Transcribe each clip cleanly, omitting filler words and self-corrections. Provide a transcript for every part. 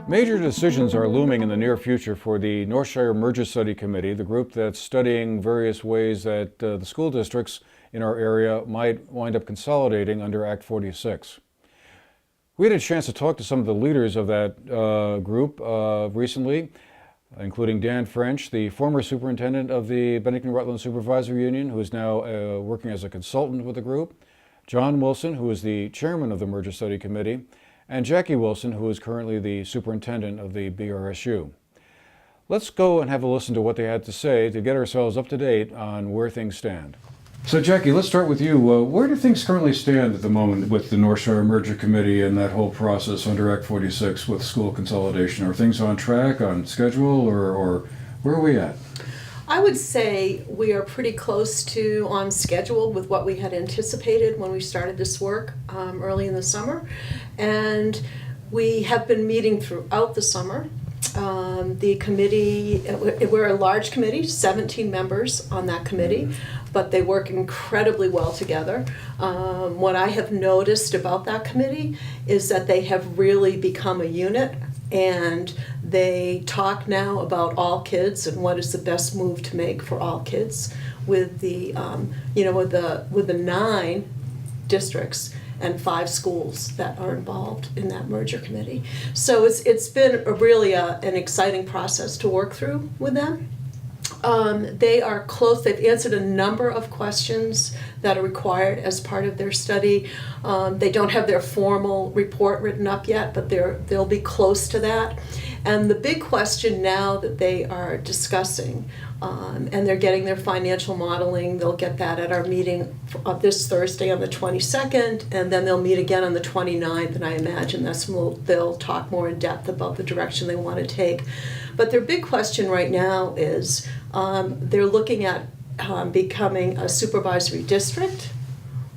Major decisions are looming in the near future for the Northshire Merger Study Committee, the group that's studying various ways that the school districts in our area might wind up consolidating under Act 46. We had a chance to talk to some of the leaders of that group recently, including Dan French, the former superintendent of the Bennington-Rutland Supervisory Union, who is now working as a consultant with the group, Jon Wilson, who is the chairman of the Merger Study Committee, and Jackie Wilson, who is currently the superintendent of the BRSU. Let's go and have a listen to what they had to say to get ourselves up to date on where things stand. So Jackie, let's start with you. Where do things currently stand at the moment with the Northshire Merger Committee and that whole process under Act 46 with school consolidation? Are things on track, on schedule, or where are we at? I would say we are pretty close to on schedule with what we had anticipated when we started this work early in the summer. And we have been meeting throughout the summer. The committee, we're a large committee, 17 members on that committee, but they work incredibly well together. What I have noticed about that committee is that they have really become a unit, and they talk now about all kids and what is the best move to make for all kids with the, with the 9 districts and 5 schools that are involved in that merger committee. So it's been really an exciting process to work through with them. They are close. They've answered a number of questions that are required as part of their study. They don't have their formal report written up yet, but they'll be close to that. And the big question now that they are discussing, and they're getting their financial modeling, they'll get that at our meeting this Thursday on the 22nd, and then they'll meet again on the 29th, and I imagine that's when they'll talk more in depth about the direction they want to take. But their big question right now is they're looking at becoming a supervisory district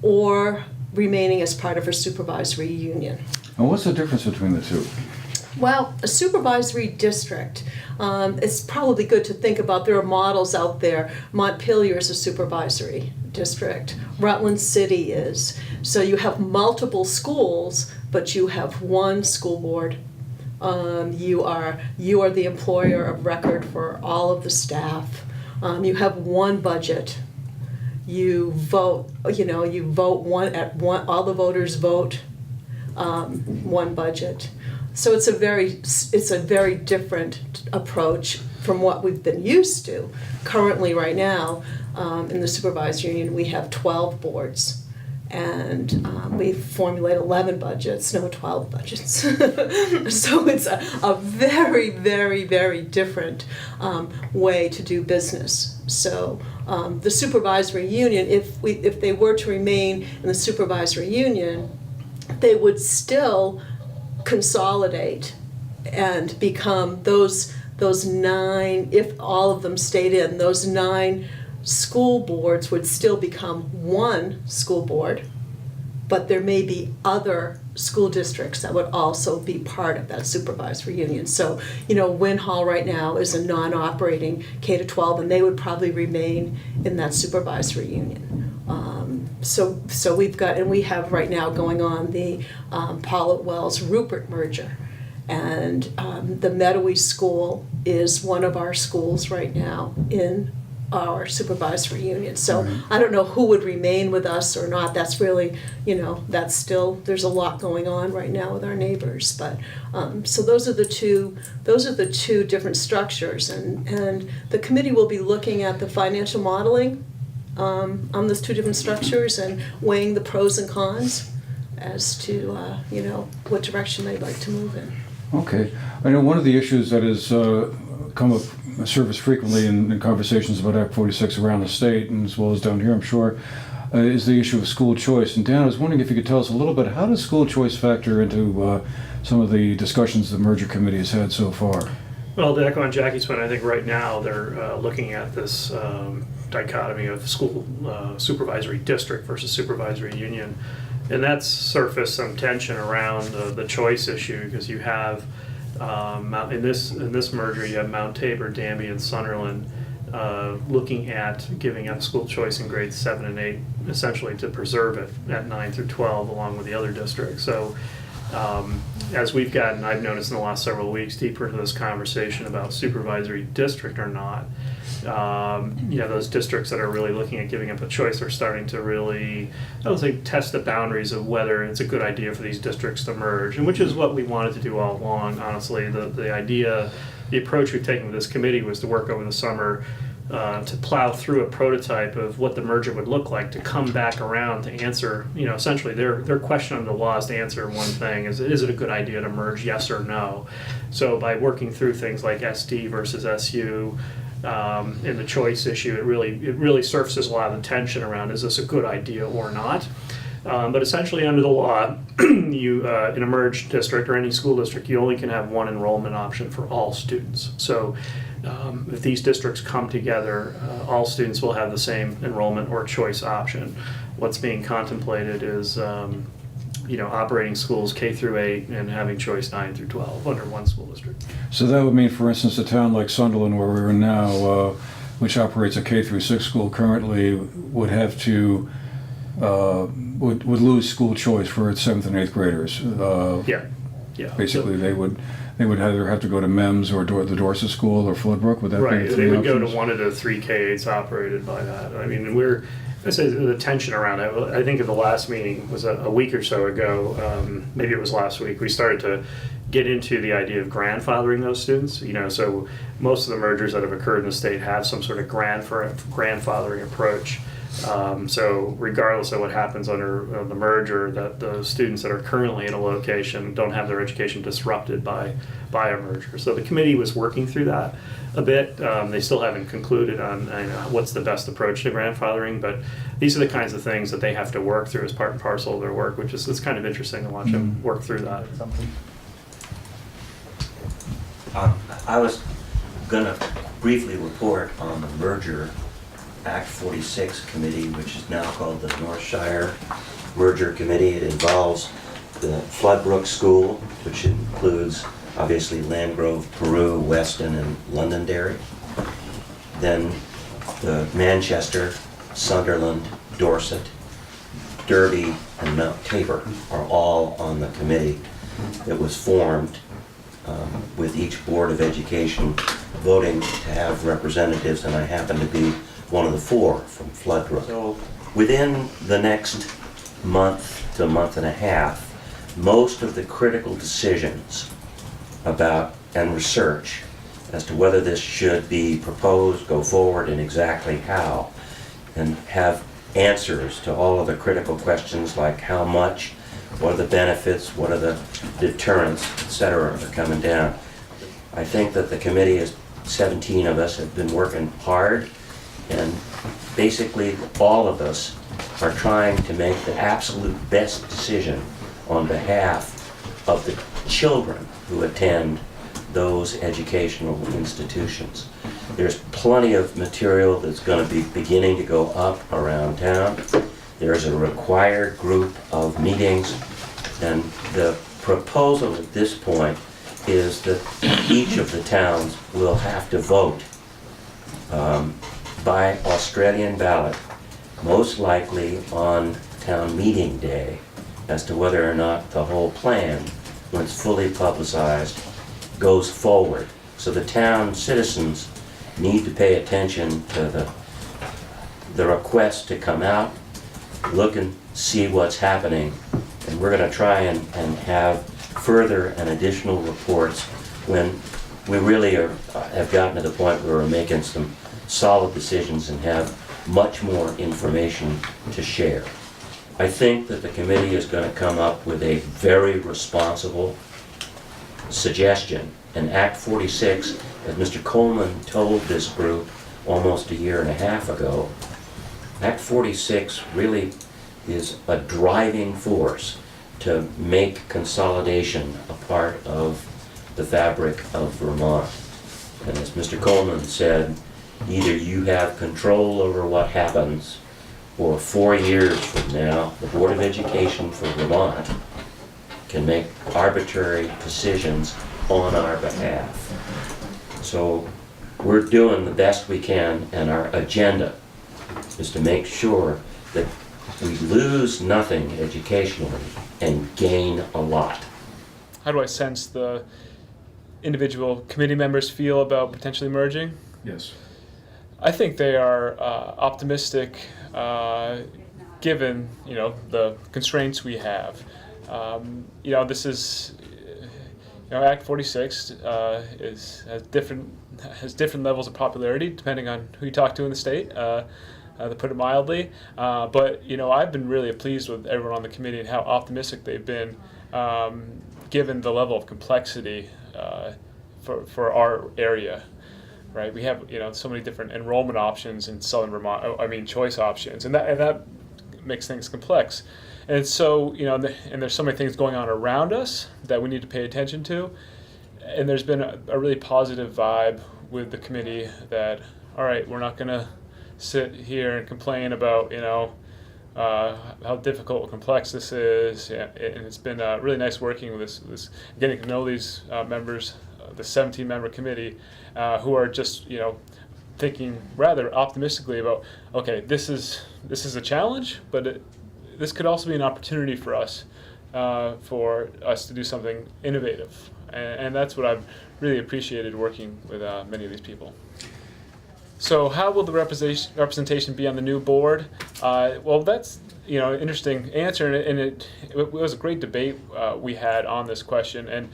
or remaining as part of a supervisory union. And what's the difference between the two? Well, a supervisory district, it's probably good to think about. There are models out there. Montpelier is a supervisory district. Rutland City is. So you have multiple schools, but you have one school board. You are the employer of record for all of the staff. You have one budget. You vote. You vote one. All the voters vote. One budget. So it's a very different approach from what we've been used to. Currently, right now, in the supervisory union, we have 12 boards. And we formulate 11 budgets, no 12 budgets. So it's a very, very, very different way to do business. So the supervisory union, if they were to remain in the supervisory union, they would still consolidate and become those 9, if all of them stayed in, those 9 school boards would still become one school board, but there may be other school districts that would also be part of that supervisory union. So, Wynn Hall right now is a non-operating K-12, and they would probably remain in that supervisory union. So we have right now going on the Pollitt Wells Rupert merger. And the Meadowy School is one of our schools right now in our supervisory union. So right. I don't know who would remain with us or not. That's really, that's still, there's a lot going on right now with our neighbors. But so those are the two different structures, and the committee will be looking at the financial modeling on those 2 different structures and weighing the pros and cons as to what direction they'd like to move in. Okay, I know one of the issues that has come up surface frequently in conversations about Act 46 around the state, and as well as down here, I'm sure, is the issue of school choice. And Dan, I was wondering if you could tell us a little bit, how does school choice factor into some of the discussions the merger committee has had so far? Well, to echo on Jackie's point, I think right now they're looking at this dichotomy of school supervisory district versus supervisory union, and that's surfaced some tension around the choice issue, because you have in this merger, you have Mount Tabor, Danby, and Sunderland looking at giving up school choice in grades 7 and 8, essentially to preserve it at 9 through 12, along with the other districts. So As we've gotten, I've noticed in the last several weeks, deeper into this conversation about supervisory district or not, those districts that are really looking at giving up a choice are starting to really, I would say, test the boundaries of whether it's a good idea for these districts to merge, and which is what we wanted to do all along, honestly. The idea, the approach we've taken with this committee was to work over the summer to plow through a prototype of what the merger would look like, to come back around to answer, essentially their question under the law is to answer one thing: is it a good idea to merge, yes or no? So by working through things like SD versus SU, in the choice issue, it really surfaces a lot of the tension around, is this a good idea or not? But essentially, under the law, you in a merged district or any school district, you only can have one enrollment option for all students. So if these districts come together, all students will have the same enrollment or choice option. What's being contemplated is operating schools K through 8 and having choice 9 through 12 under one school district. So that would mean, for instance, a town like Sunderland, where we're in now, which operates a K through 6 school currently, would have to would lose school choice for its 7th and 8th graders. Yeah. Basically, they would either have to go to MEMS or the Dorset School or Floodbrook. Would that Right, be the they three would go to options? one of the 3 K-8s operated by that. I mean, I say the tension around it. I think at the last meeting was a week or so ago, maybe it was last week, we started to get into the idea of grandfathering those students. So most of the mergers that have occurred in the state have some sort of grandfathering approach. So regardless of what happens under the merger, that the students that are currently in a location don't have their education disrupted by a merger. So the committee was working through that a bit. They still haven't concluded on what's the best approach to grandfathering, but these are the kinds of things that they have to work through as part and parcel of their work, which is, it's kind of interesting to watch them work through that. I was going to briefly report on the merger Act 46 committee, which is now called the Northshire Merger Committee. It involves the Floodbrook School, which includes obviously Landgrove, Peru, Weston, and Londonderry. Then the Manchester, Sunderland, Dorset, Derby, and Mount Tabor are all on the committee. It was formed with each Board of Education voting to have representatives, and I happen to be one of the 4 from Floodbrook. So within the next month to a month and a half, most of the critical decisions about and research as to whether this should be proposed, go forward, and exactly how, and have answers to all of the critical questions like how much, what are the benefits, what are the deterrents, etc., are coming down. I think that the committee, 17 of us, have been working hard, and basically all of us are trying to make the absolute best decision on behalf of the children who attend those educational institutions. There's plenty of material that's going to be beginning to go up around town. There's a required group of meetings, and the proposal at this point is that each of the towns will have to vote by Australian ballot, most likely on town meeting day, as to whether or not the whole plan, when it's fully publicized, goes forward. So the town citizens need to pay attention to the request to come out, look and see what's happening, and we're going to try and have further and additional reports when we really have gotten to the point where we're making some solid decisions and have much more information to share. I think that the committee is going to come up with a very responsible suggestion. And Act 46, as Mr. Coleman told this group almost a year and a half ago, Act 46 really is a driving force to make consolidation a part of the fabric of Vermont. And as Mr. Coleman said, either you have control over what happens, or 4 years from now, the Board of Education for Vermont can make arbitrary decisions on our behalf. So we're doing the best we can, and our agenda is to make sure that we lose nothing educationally and gain a lot. how do I sense the individual committee members feel about potentially merging? Yes. I think they are optimistic, given the constraints we have. This is Act 46 has different levels of popularity depending on who you talk to in the state. To put it mildly, but I've been really pleased with everyone on the committee and how optimistic they've been, given the level of complexity for our area. Right, we have so many different enrollment options in Southern Vermont. Choice options, and that makes things complex. And so and there's so many things going on around us that we need to pay attention to. And there's been a really positive vibe with the committee that, all right, we're not going to sit here and complain about how difficult and complex this is. And it's been really nice working with this getting to know these members, the 17-member committee, who are just thinking rather optimistically about, okay, this is a challenge, but this could also be an opportunity for us to do something innovative, and that's what I've really appreciated working with many of these people. So how will the representation be on the new board? Well, that's an interesting answer, and it was a great debate we had on this question. And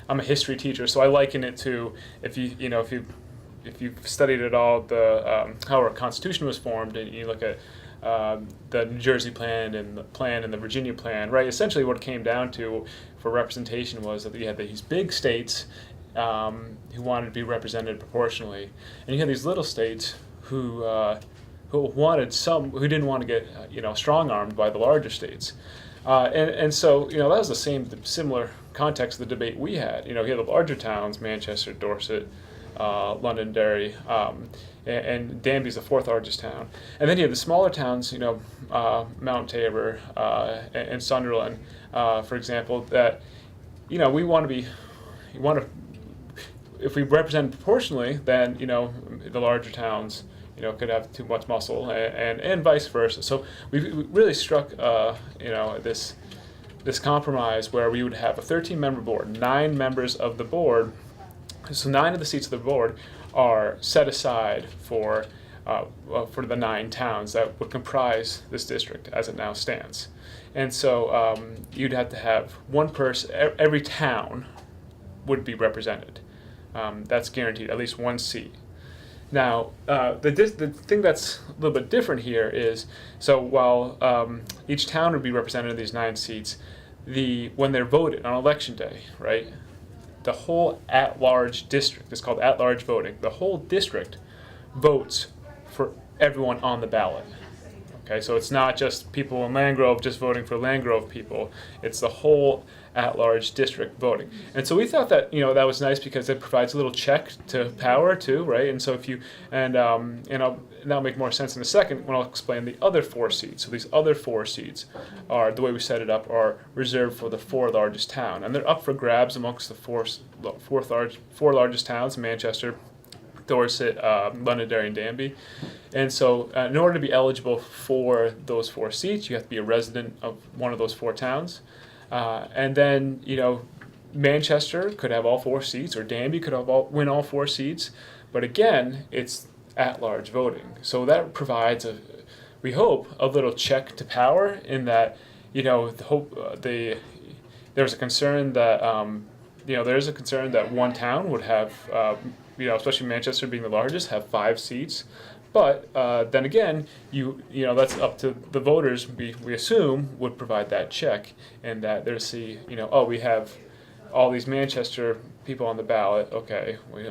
I'm a history teacher, so I liken it to if you've studied at all how our Constitution was formed, and you look at the New Jersey plan and the Virginia plan, right? Essentially, what it came down to for representation was that you had these big states who wanted to be represented proportionally, and you had these little states who didn't want to get strong-armed by the larger states, and so that was the similar context of the debate we had. You had the larger towns, Manchester, Dorset, Londonderry, and Danby's the fourth largest town, and then you have the smaller towns, Mount Tabor and Sunderland, for example. That we want to. If we represent proportionally, then the larger towns could have too much muscle, and vice versa. So we really struck this compromise where we would have a 13-member board, 9 members of the board. So 9 of the seats of the board are set aside for the 9 towns that would comprise this district as it now stands. And so you'd have to have one person, every town would be represented. That's guaranteed, at least one seat. Now, the thing that's a little bit different here is, so while each town would be represented in these 9 seats, when they're voted on election day, right, the whole at-large district is called at-large voting. The whole district votes for everyone on the ballot. Okay, so it's not just people in Landgrove just voting for Landgrove people. It's the whole at-large district voting. And so we thought that that was nice because it provides a little check to power too, right? And so if you that'll make more sense in a second when I'll explain the other 4 seats. So these other 4 seats are, the way we set it up, are reserved for the 4 largest town, and they're up for grabs amongst the 4 largest towns: Manchester, Dorset, Londonderry, and Danby. And so in order to be eligible for those 4 seats, you have to be a resident of one of those 4 towns. And then, Manchester could have all 4 seats, or Danby could win all 4 seats. But again, it's at-large voting. So that provides we hope, a little check to power in that, there's a concern that, one town would have, especially Manchester being the largest, have 5 seats. But then again, that's up to the voters. We assume would provide that check, and that they'll see, we have all these Manchester people on the ballot. Okay, we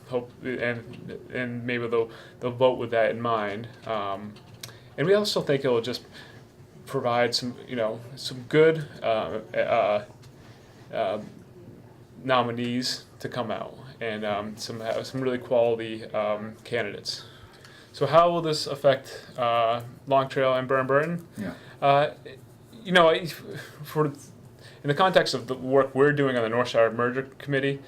hope, and maybe they'll vote with that in mind. And we also think it'll just provide some good nominees to come out, and some really quality candidates. So how will this affect Long Trail and Burton? Yeah. In the context of the work we're doing on the Northshire Merger Committee,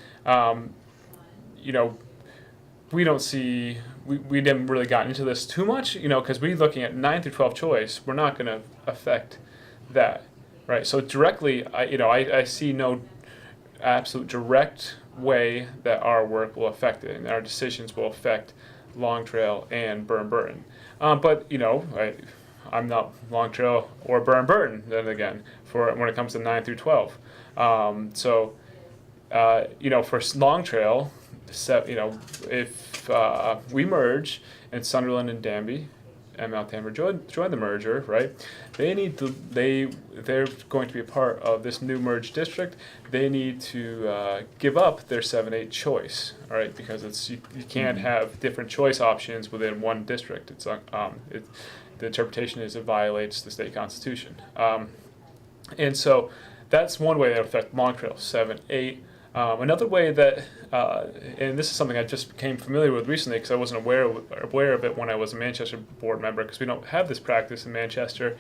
we don't see, we haven't really gotten into this too much, because we're looking at 9 through 12 choice. We're not going to affect that. right? So directly, I see no absolute direct way that our work will affect it, and our decisions will affect Long Trail and Burn Burton. But I'm not Long Trail or Burn Burton then again for when it comes to 9 through 12. For Long Trail, if we merge and Sunderland and Danby and Mount Tamar join the merger, right? They're going to be a part of this new merged district. They need to give up their 7-8 choice, all right? Because you can't have different choice options within one district. The interpretation is it violates the state constitution, and so that's one way that affects Long Trail 7-8. Another way that, and this is something I just became familiar with recently because I wasn't aware of it when I was a Manchester board member, because we don't have this practice in Manchester,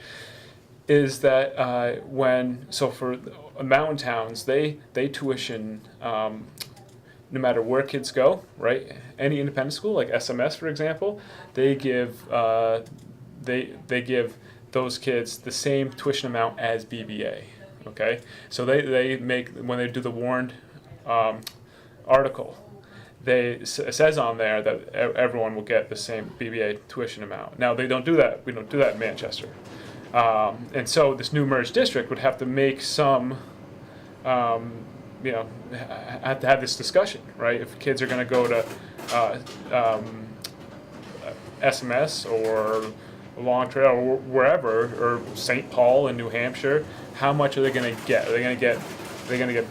is that for mountain towns, they tuition no matter where kids go, right? Any independent school, like SMS, for example, they give those kids the same tuition amount as BBA. Okay, so they make, when they do the warned article, it says on there that everyone will get the same BBA tuition amount. Now they don't do that. We don't do that in Manchester, and so this new merged district would have to make some, have to have this discussion, right? If kids are going to go to SMS or Long Trail or wherever, or St. Paul in New Hampshire, how much are they going to get? Are they going to get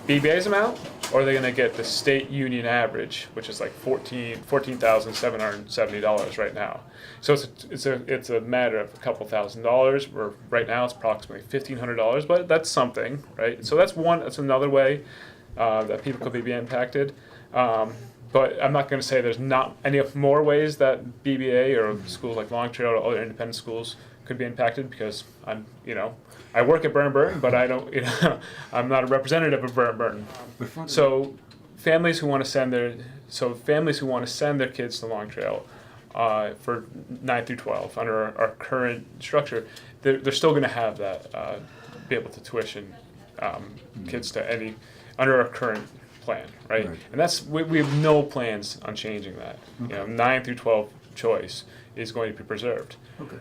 BBA's amount, or are they going to get the state union average, which is like $14,770 right now? So it's a matter of a couple $1,000s. Where right now it's approximately $1,500, but that's something, right? So that's another way that people could be impacted. But I'm not going to say there's not any more ways that BBA or schools like Long Trail or other independent schools could be impacted, because I work at Burn Burton, but I don't, I'm not a representative of Burn Burton. So families who want to send their kids to Long Trail for 9 through 12 under our current structure, they're still going to have that, be able to tuition kids to under our current plan, right? And we have no plans on changing that. 9 through 12 choice is going to be preserved,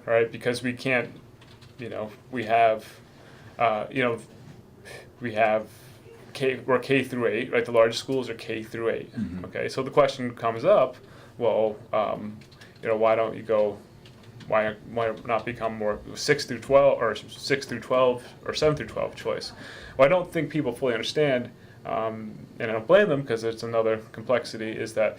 right? Because we can't, we have we're K through 8, right? The largest schools are K through 8. Okay, so the question comes up, well, why not become more 6 through 12 or 6 through 12 or 7 through 12 choice? Well, I don't think people fully understand. And I don't blame them, because it's another complexity, is that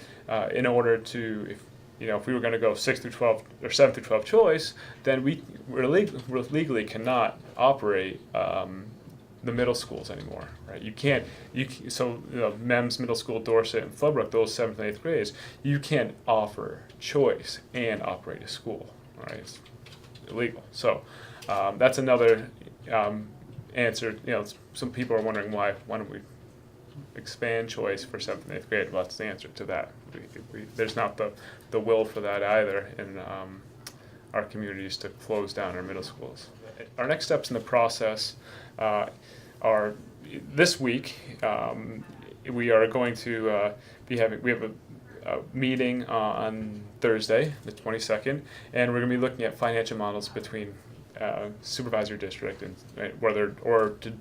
in order to, if we were going to go 6 through 12 or 7 through 12 choice, then we legally cannot operate the middle schools anymore, right? You can't, MEMS Middle School, Dorset, and Floodbrook, those 7th and 8th grades, you can't offer choice and operate a school, all right? It's illegal. So that's another answer. Some people are wondering why don't we expand choice for 7th and 8th grade? Well, that's the answer to that. There's not the will for that either in our communities to close down our middle schools. Our next steps in the process are this week. We are going to we have a meeting on Thursday, the 22nd, and we're going to be looking at financial models between supervisory district and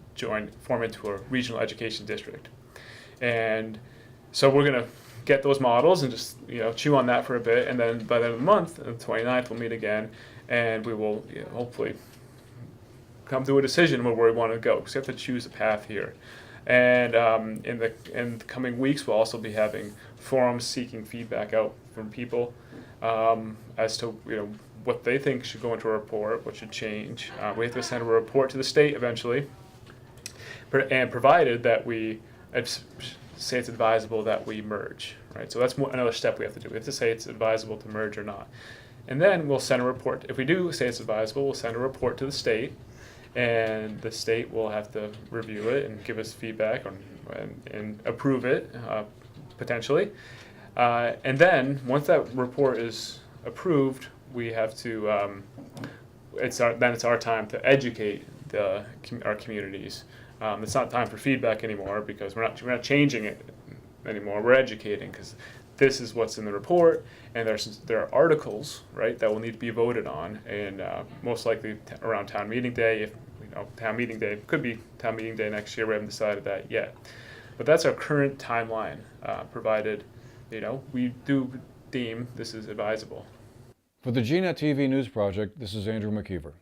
to form into a regional education district. And so we're going to get those models and just chew on that for a bit, and then by the end of the month, the 29th, we'll meet again, and we will hopefully come to a decision where we want to go, because we have to choose a path here. And in the coming weeks, we'll also be having forums seeking feedback out from people as to what they think should go into a report, what should change. We have to send a report to the state eventually, and provided that I'd say it's advisable that we merge, right? So that's another step we have to do. We have to say it's advisable to merge or not. And then we'll send a report. If we do say it's advisable, we'll send a report to the state, and the state will have to review it and give us feedback and approve it, potentially. And then once that report is approved, we have to, it's our time to educate our communities. It's not time for feedback anymore because we're not changing it anymore. We're educating because this is what's in the report, and there are articles, right, that will need to be voted on, and most likely around town meeting day. If town meeting day could be town meeting day next year. We haven't decided that yet, but that's our current timeline. Provided we do deem this is advisable. For the GNAT TV News Project, this is Andrew McKeever.